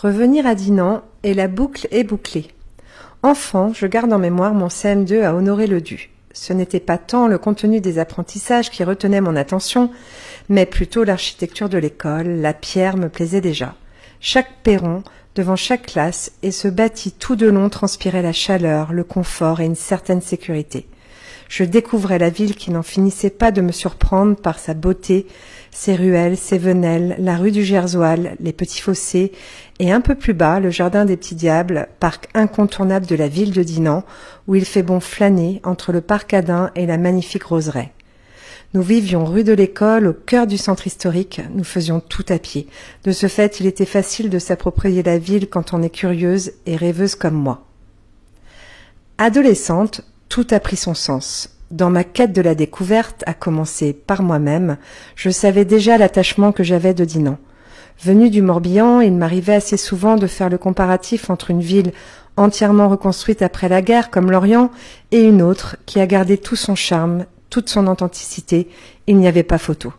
Revenir à Dinan et la boucle est bouclée. Enfant, je garde en mémoire mon CM2 à Honoré-le-Du. Ce n'était pas tant le contenu des apprentissages qui retenait mon attention, mais plutôt l'architecture de l'école. La pierre me plaisait déjà. Chaque perron, devant chaque classe, et ce bâti tout de long transpirait la chaleur, le confort et une certaine sécurité. Je découvrais la ville qui n'en finissait pas de me surprendre par sa beauté, ses ruelles, ses venelles, la rue du Gersoil, les petits fossés, et un peu plus bas, le jardin des Petits Diables, parc incontournable de la ville de Dinan, où il fait bon flâner entre le parc Adin et la magnifique roseraie. Nous vivions rue de l'École, au cœur du centre historique, nous faisions tout à pied. De ce fait, il était facile de s'approprier la ville quand on est curieuse et rêveuse comme moi. Adolescente, tout a pris son sens. Dans ma quête de la découverte, à commencer par moi-même, je savais déjà l'attachement que j'avais de Dinan. Venue du Morbihan, il m'arrivait assez souvent de faire le comparatif entre une ville entièrement reconstruite après la guerre comme Lorient et une autre qui a gardé tout son charme, toute son authenticité, il n'y avait pas photo.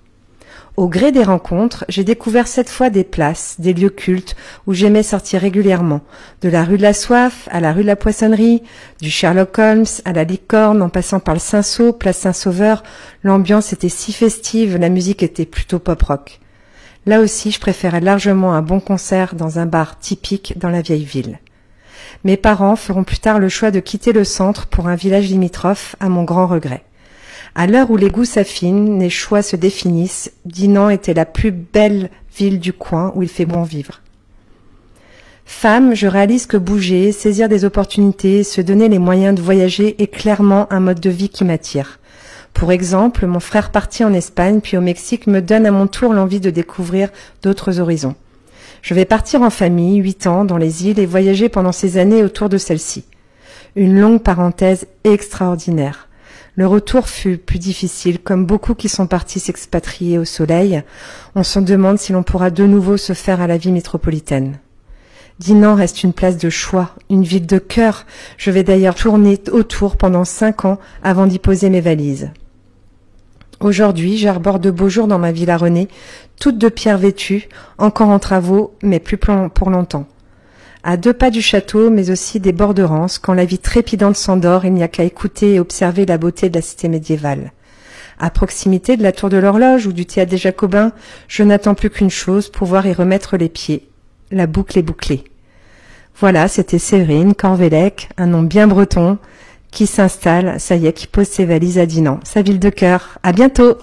Au gré des rencontres, j'ai découvert cette fois des places, des lieux cultes où j'aimais sortir régulièrement. De la rue de la Soif à la rue de la Poissonnerie, du Sherlock Holmes à la Licorne en passant par le Cinsault, place Saint-Sauveur, l'ambiance était si festive, la musique était plutôt pop-rock. Là aussi, je préférais largement un bon concert dans un bar typique dans la vieille ville. Mes parents feront plus tard le choix de quitter le centre pour un village limitrophe, à mon grand regret. À l'heure où les goûts s'affinent, les choix se définissent, Dinan était la plus belle ville du coin où il fait bon vivre. Femme, je réalise que bouger, saisir des opportunités, se donner les moyens de voyager est clairement un mode de vie qui m'attire. Pour exemple, mon frère parti en Espagne puis au Mexique me donne à mon tour l'envie de découvrir d'autres horizons. Je vais partir en famille, 8 ans, dans les îles et voyager pendant ces années autour de celle-ci. Une longue parenthèse extraordinaire. Le retour fut plus difficile, comme beaucoup qui sont partis s'expatrier au soleil. On se demande si l'on pourra de nouveau se faire à la vie métropolitaine. Dinan reste une place de choix, une ville de cœur. Je vais d'ailleurs tourner autour pendant 5 ans avant d'y poser mes valises. Aujourd'hui, j'arbore de beaux jours dans ma villa René, toutes de pierre vêtue, encore en travaux, mais plus pour longtemps. À 2 pas du château, mais aussi des bords de Rance, quand la vie trépidante s'endort, il n'y a qu'à écouter et observer la beauté de la cité médiévale. À proximité de la tour de l'horloge ou du théâtre des Jacobins, je n'attends plus qu'une chose, pouvoir y remettre les pieds. La boucle est bouclée. Voilà, c'était Séverine Corvélec, un nom bien breton, qui s'installe, ça y est, qui pose ses valises à Dinan, sa ville de cœur. À bientôt!